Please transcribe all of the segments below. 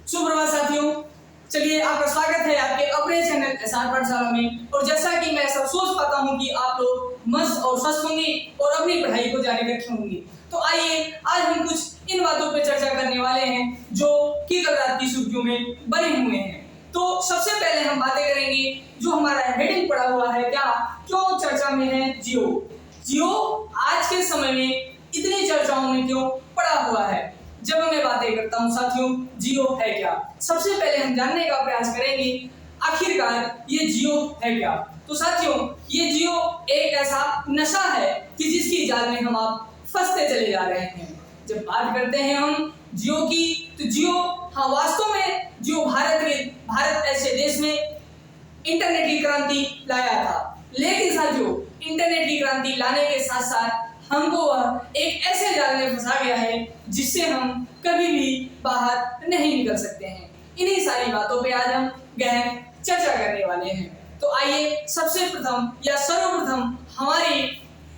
सुप्रभात साथियों, चलिए आपका स्वागत है आपके अपने चैनल एसआर पाठशाला में। और जैसा कि मैं सब सोच पाता हूं कि आप लोग मस्त और स्वस्थ होंगे और अपनी पढ़ाई को जारी रखे होंगे, तो आइए आज हम कुछ इन बातों पर चर्चा करने वाले हैं जो कि कल रात की सुर्खियों में बने हुए हैं। तो सबसे पहले हम बातें करेंगे जो हमारा हेडिंग पड़ा हुआ है, क्या क्यों चर्चा में है जियो। जियो आज के समय में इतनी चर्चाओं में क्यों पड़ा हुआ है। जब मैं बातें करता हूं साथियों, जियो है क्या, सबसे पहले हम जानने का प्रयास करेंगे आखिरकार ये जियो है क्या। तो साथियों, ये जियो एक ऐसा नशा है कि जिसकी जाल में हम आप फंसते चले जा रहे हैं। जब बात करते हैं हम जियो की, तो जियो हाँ वास्तव में जियो भारत ऐसे देश में इंटरनेट की क्रांति लाया था। लेकिन साथियों, इंटरनेट की क्रांति लाने के साथ साथ हमको वह एक ऐसे जाल में फंसा गया है जिससे हम कभी भी बाहर नहीं निकल सकते हैं। इन्हीं सारी बातों पे आज हम गहन चर्चा करने वाले हैं। तो आइए सबसे प्रथम या सर्वप्रथम हमारी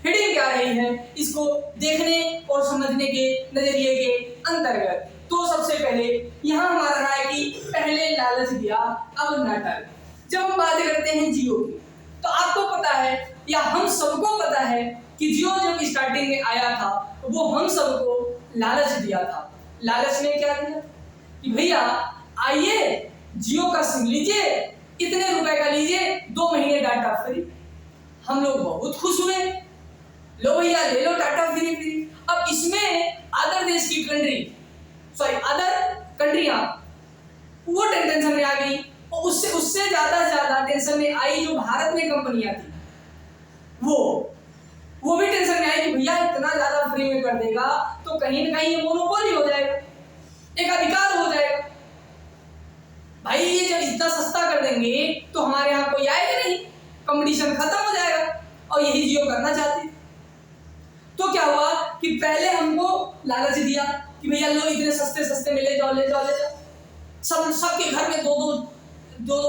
हेडिंग क्या रही है, इसको देखने और समझने के नजरिए के अंतर्गत। तो सबसे पहले यहाँ हमारा रहा है कि पहले लालच दिया अब नाटक। जब हम बात करते हैं जियो की, तो आपको पता है या हम सबको पता है कि जियो जब स्टार्टिंग में आया था वो हम सबको लालच दिया था। लालच में क्या दिया कि भैया आइए जियो का सिम लीजिए, इतने रुपए का लीजिए, 2 महीने डाटा फ्री। हम लोग बहुत खुश हुए, लो भैया ले लो डाटा फ्री। अब इसमें अदर कंट्रियां वो टेंशन में आ गई और उससे ज्यादा टेंशन में आई जो भारत में कंपनियां थी, वो भी टेंशन में आई कि भैया इतना ज्यादा फ्री में कर देगा तो कहीं ना कहीं ये मोनोपोली हो जाएगा, एक अधिकार हो जाएगा। भाई ये जब इतना सस्ता कर देंगे तो हमारे यहाँ कोई आएगा नहीं, कंपटीशन खत्म हो जाएगा। और यही जियो करना चाहते। तो क्या हुआ कि पहले हमको लालच दिया कि भैया लो इतने सस्ते में ले जाओ। सबके घर में दो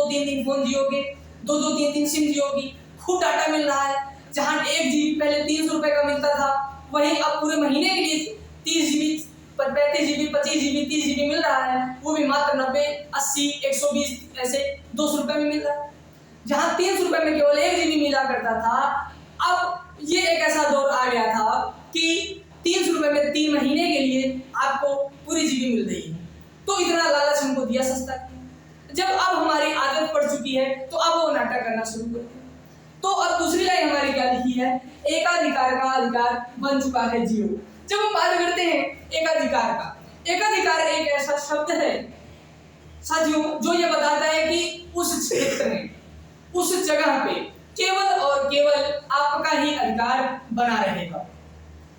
3 फोन जियो के, 2 सिम जियो की, खूब डाटा मिल रहा है। जहां 1 GB पहले 300 रुपए का मिलता था, वहीं अब पूरे महीने के लिए 30 GB, 35 GB, 25 GB, 30 GB मिल रहा है। वो भी मात्र 90, 80, 120 ऐसे 200 रुपए में मिल रहा है। जहां 300 रुपए में केवल 1 GB मिला करता था, अब ये एक ऐसा दौर आ गया था कि 300 रुपए में 3 महीने के लिए आपको पूरी जीबी मिल रही है। तो इतना लालच हमको दिया सस्ता। जब अब हमारी आदत पड़ चुकी है तो अब वो नाटक करना शुरू करते हैं। तो अब दूसरी लाइन हमारी क्या लिखी है, एकाधिकार का अधिकार बन चुका है जियो। जब हम बात करते हैं एकाधिकार का, एकाधिकार एक ऐसा शब्द है साथियों जो ये बताता है कि उस क्षेत्र में, उस जगह पे केवल और केवल आपका ही अधिकार बना रहेगा।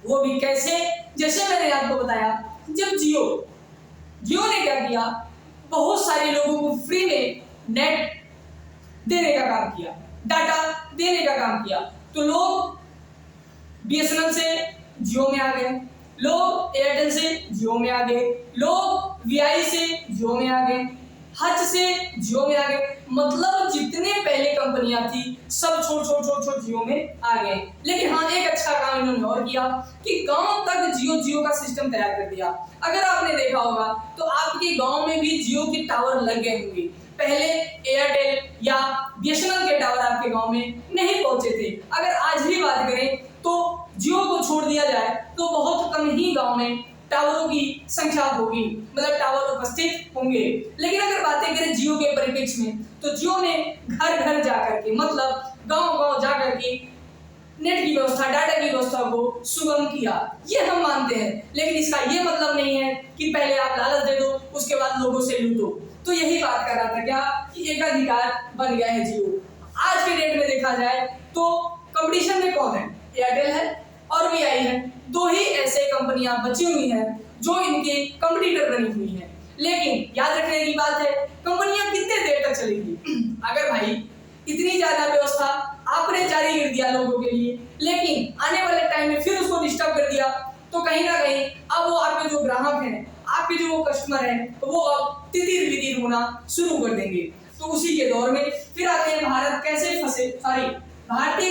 वो भी कैसे, जैसे मैंने आपको बताया, जब जियो ने क्या किया, बहुत सारे लोगों को फ्री में नेट देने का काम किया, डाटा देने का काम किया। तो लोग बीएसएनएल से जियो में आ गए, लोग एयरटेल से जियो में आ गए, लोग वीआई से जियो में आ गए, हच से जियो में आ गए। मतलब जितने पहले कंपनियां थी सब छोड़ जियो में आ गए। लेकिन हाँ, एक अच्छा काम इन्होंने और किया कि गांव तक जियो का सिस्टम तैयार कर दिया। अगर आपने देखा होगा तो आपके गांव में भी जियो के टावर लग गए होंगे। पहले एयरटेल या बीएसएनएल के टावर आपके गांव में नहीं पहुंचे थे। अगर आज भी बात करें तो जियो को छोड़ दिया जाए तो बहुत कम ही गांव में टावरों की संख्या होगी, मतलब टावर उपस्थित होंगे। लेकिन अगर बातें करें जियो के परिप्रेक्ष्य में, तो जियो ने घर जाकर के, मतलब गांव जाकर के नेट की व्यवस्था, डाटा की व्यवस्था को सुगम किया, ये हम मानते हैं। लेकिन इसका ये मतलब नहीं है कि पहले आप लालच दे दो उसके बाद लोगों से लूटो। तो यही बात कर रहा था क्या कि एकाधिकार बन गया है जियो। आज के डेट में देखा जाए तो कंपटीशन में कौन है, एयरटेल है और वीआई है। 2 ही ऐसे कंपनियां बची हुई हैं जो इनके कंपटीटर बनी हुई हैं। लेकिन याद रखने की बात है, कंपनियां कितने देर तक चलेंगी। अगर भाई इतनी ज्यादा व्यवस्था आपने जारी कर दिया लोगों के लिए, लेकिन आने वाले टाइम में फिर उसको डिस्टर्ब कर दिया, तो कहीं ना कहीं अब वो आपके जो ग्राहक हैं, आपके जो कस्टमर हैं, तो वो अब तितिर होना शुरू कर देंगे। तो उसी के दौर में फिर आते हैं भारतीय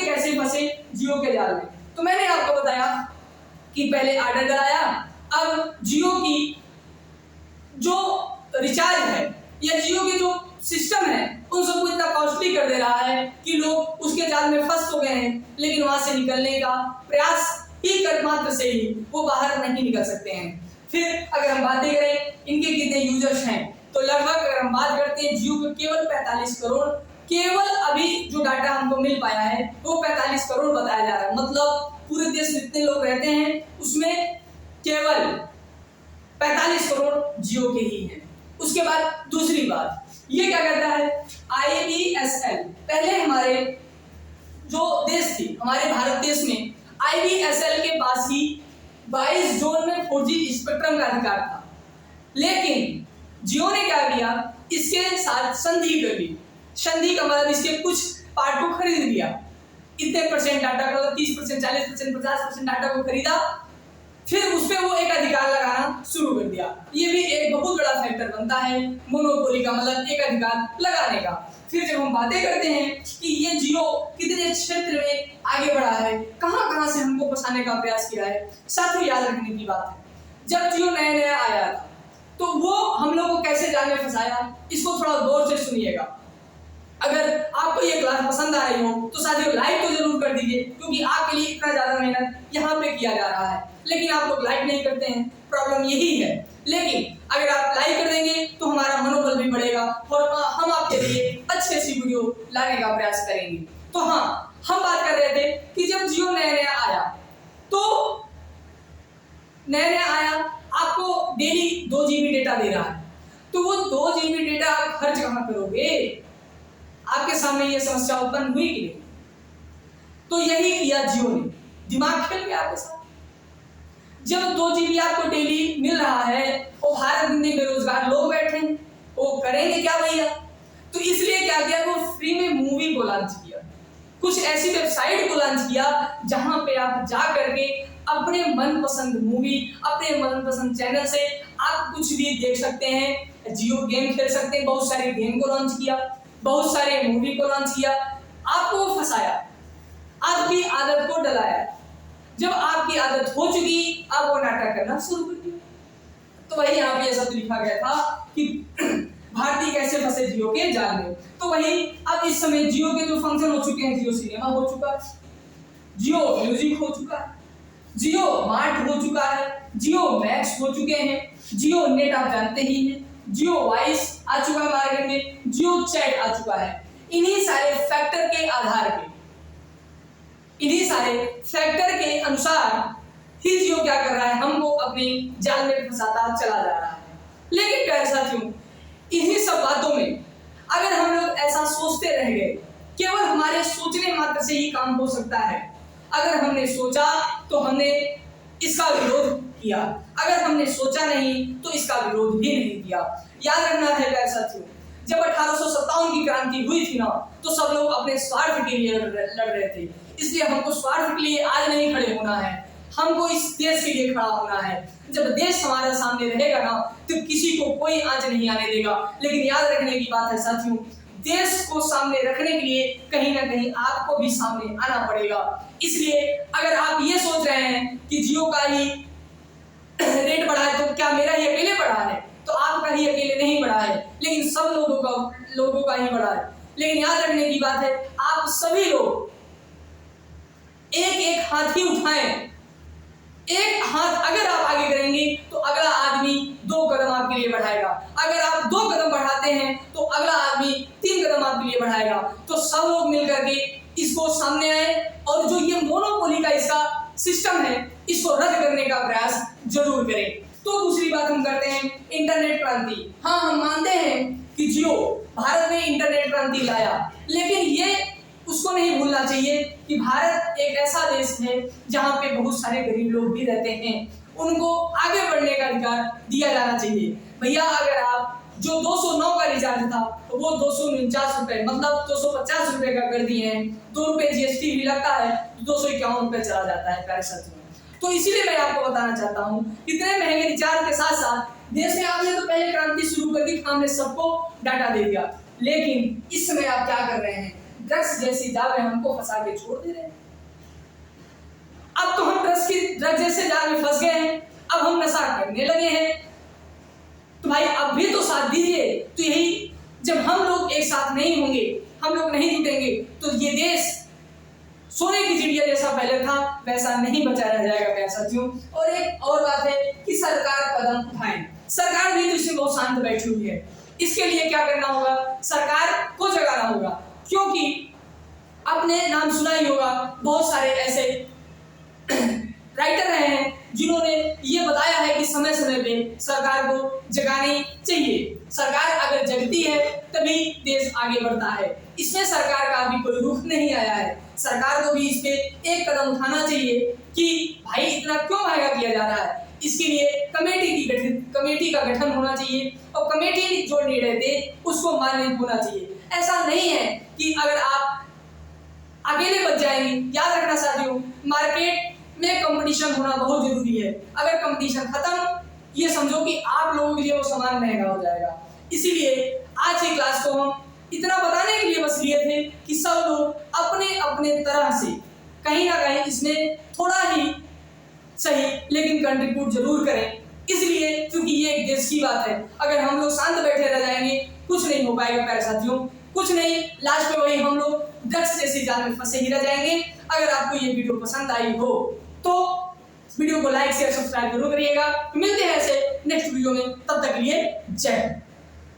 कैसे फंसे जियो के जाल में। तो मैंने आपको बताया कि पहले आर्डर कराया, अब जियो की जो रिचार्ज है या जियो के जो सिस्टम है उन सबको इतना कॉस्टली कर दे रहा है कि लोग उसके जाल में फंस तो गए हैं, लेकिन वहां से निकलने का प्रयास ही कर मात्र से ही वो बाहर नहीं निकल सकते हैं। फिर अगर हम बातें करें इनके कितने यूजर्स हैं, तो लगभग अगर हम बात करते हैं जियो के केवल 45 करोड़, केवल अभी जो डाटा हमको मिल पाया है वो 45 करोड़ बताया जा रहा है। मतलब पूरे देश में जितने लोग रहते हैं उसमें केवल 45 करोड़ जियो के ही हैं। उसके बाद दूसरी बात, ये क्या कहता है IBSL, पहले हमारे जो देश थी, हमारे भारत देश में IBSL के पास ही 22 जोन में 4G स्पेक्ट्रम का अधिकार था, लेकिन जियो ने क्या किया, इसके साथ संधि कर ली। संधि का मतलब इसके कुछ पार्ट को खरीद लिया, इतने परसेंट डाटा का, 30%, 40%, 50% डाटा को खरीदा, फिर उस पे वो एक अधिकार लगाना शुरू कर दिया। ये भी एक बहुत बड़ा फैक्टर बनता है मोनोपोली का, मतलब एक अधिकार लगाने का। फिर जब हम बातें करते हैं कि ये जियो कितने क्षेत्र में आगे बढ़ा है, कहां कहां से हमको फंसाने का प्रयास किया है, साथियों याद रखने की बात है, जब जियो नया नया आया था तो वो हम लोग को कैसे जाल में फंसाया, इसको थोड़ा गौर से सुनिएगा। अगर आपको ये क्लास पसंद आ रही हो तो साथियों लाइक तो जरूर कर दीजिए, क्योंकि आपके लिए इतना ज्यादा मेहनत यहाँ पे किया जा रहा है, लेकिन आप लोग लाइक नहीं करते हैं, प्रॉब्लम यही है। लेकिन अगर आप लाइक कर देंगे तो हमारा मनोबल भी बढ़ेगा और हम आपके लिए अच्छी अच्छी वीडियो लाने का प्रयास करेंगे। तो हाँ, हम बात कर रहे थे कि जब जियो नया नया आया तो नया नया आया, आपको डेली 2 GB डेटा दे रहा है, तो वो 2 GB डेटा आप खर्च कहाँ करोगे? आपके सामने ये समस्या उत्पन्न हुई कि नहीं? तो यही किया जियो ने, दिमाग खेल गया आपके साथ। जब 2 GB आपको डेली मिल रहा है और भारत में बेरोजगार लोग बैठे हैं, वो करेंगे क्या भैया? तो इसलिए क्या किया, वो फ्री में मूवी को लॉन्च किया, कुछ ऐसी वेबसाइट को लॉन्च किया जहां पे आप जा करके अपने मनपसंद मूवी, अपने मनपसंद चैनल से आप कुछ भी देख सकते हैं, जियो गेम खेल सकते हैं। बहुत सारे गेम को लॉन्च किया, बहुत सारे मूवी को लॉन्च किया, आपको फंसाया, आपकी आदत को डलाया। जब आपकी आदत हो चुकी, आप वो नाटक करना शुरू कर दिया। तो वही यहाँ पे शब्द लिखा गया था कि भारतीय कैसे फंसे जियो के जाल में। तो वही अब इस समय जियो के जो फंक्शन हो चुके हैं, जियो सिनेमा हो चुका है, जियो म्यूजिक हो चुका है, जियो मार्ट हो चुका है, जियो मैक्स हो चुके हैं, जियो नेट आप जानते ही हैं, जियो वॉइस आ चुका है मार्केट में, जियो चैट आ चुका है। इन्हीं सारे फैक्टर के आधार पे, इन्हीं सारे फैक्टर के अनुसार ही जियो क्या कर रहा है, हमको अपने जाल में फंसाता चला जा रहा है। लेकिन प्यारे साथियों, इन्हीं सब बातों में अगर हम लोग ऐसा सोचते रह गए, केवल हमारे सोचने मात्र से ही काम हो सकता है। अगर हमने सोचा तो हमने इसका विरोध किया, अगर हमने सोचा नहीं तो इसका विरोध भी नहीं किया। याद रखना है प्यारे साथियों, जब 1857 की क्रांति हुई थी ना, तो सब लोग अपने स्वार्थ के लिए लड़ रहे थे। इसलिए हमको स्वार्थ के लिए आज नहीं खड़े होना है, हमको इस देश के लिए खड़ा होना है। जब देश हमारे सामने रहेगा ना, तो किसी को कोई आंच नहीं आने देगा। लेकिन याद रखने की बात है साथियों, देश को सामने रखने के लिए कहीं ना कहीं आपको भी सामने आना पड़ेगा। इसलिए अगर आप ये सोच रहे हैं कि जियो का ही रेट बढ़ा है तो क्या मेरा ही अकेले बढ़ा है, तो आपका ही अकेले नहीं बढ़ा है, लेकिन सब लोगों का ही बढ़ा है। लेकिन याद रखने की बात है, आप सभी लोग एक एक हाथ ही उठाएं। एक हाथ अगर आप आगे करेंगे तो अगला आदमी 2 कदम आपके लिए बढ़ाएगा, अगर आप 2 कदम बढ़ाते हैं तो अगला आदमी 3 कदम आपके लिए बढ़ाएगा। तो सब लोग मिलकर के इसको सामने आए और जो ये मोनोपोली का इसका सिस्टम है, इसको रद्द करने का प्रयास जरूर करें। तो दूसरी बात हम करते हैं इंटरनेट क्रांति। हाँ, हम मानते हैं कि जियो भारत में इंटरनेट क्रांति लाया, लेकिन ये उसको नहीं भूलना चाहिए कि भारत एक ऐसा देश है जहाँ पे बहुत सारे गरीब लोग भी रहते हैं, उनको आगे बढ़ने का अधिकार दिया जाना चाहिए। भैया अगर आप जो 209 का रिचार्ज था तो वो 249 रुपए, मतलब 250 रुपए का कर दिए हैं, 2 रुपए GST भी लगता है, 251 रुपए चला जाता है प्यारे साथियों। तो इसीलिए मैं आपको बताना चाहता हूँ, इतने महंगे रिचार्ज के साथ साथ देश में आपने तो पहले क्रांति शुरू कर दी, हमने सबको डाटा दे दिया, लेकिन इस समय आप क्या कर रहे हैं, ड्रग्स जैसी जाल में हमको फंसा के छोड़ दे रहे हैं। अब तो हम ड्रग्स जैसे जाल में फंस गए हैं, अब हम नशा करने लगे हैं। तो भाई अब भी तो साथ दीजिए। तो यही, जब हम लोग एक साथ नहीं होंगे, हम लोग नहीं जुटेंगे, तो ये देश सोने की चिड़िया जैसा पहले था वैसा नहीं बचा रह जाएगा प्यारे साथियों। और एक और बात है कि सरकार कदम उठाए। सरकार भी तो इसमें बहुत शांत बैठी हुई है। इसके लिए क्या करना होगा, सरकार को जगाना होगा, क्योंकि आपने नाम सुना ही होगा, बहुत सारे ऐसे राइटर रहे हैं जिन्होंने ये बताया है कि समय समय पे सरकार को जगानी चाहिए। सरकार अगर जगती है तभी देश आगे बढ़ता है। इसमें सरकार का अभी कोई रुख नहीं आया है। सरकार को भी इस पे एक कदम उठाना चाहिए कि भाई इतना क्यों महंगा किया जा रहा है। इसके लिए कमेटी का गठन होना चाहिए और कमेटी जो निर्णय दे उसको मान्य होना चाहिए। ऐसा नहीं है कि अगर आप अकेले बच जाएंगे। याद रखना साथियों, मार्केट में कंपटीशन होना बहुत जरूरी है। अगर कंपटीशन खत्म, ये समझो कि आप लोगों के लिए वो सामान महंगा हो जाएगा। इसीलिए आज की क्लास को हम इतना बताने के लिए बस लिए थे कि सब लोग अपने अपने तरह से कहीं ना कहीं इसमें थोड़ा ही सही लेकिन कंट्रीब्यूट जरूर करें। इसलिए क्योंकि ये एक देश की बात है। अगर हम लोग शांत बैठे रह जाएंगे कुछ नहीं हो पाएगा प्यारे साथियों, कुछ नहीं, लास्ट में वही हम लोग ड्रग्स जैसी जाल में फंसे ही रह जाएंगे। अगर आपको ये वीडियो पसंद आई हो तो वीडियो को लाइक शेयर सब्सक्राइब जरूर करिएगा। मिलते हैं ऐसे नेक्स्ट वीडियो में, तब तक के लिए जय हिंद।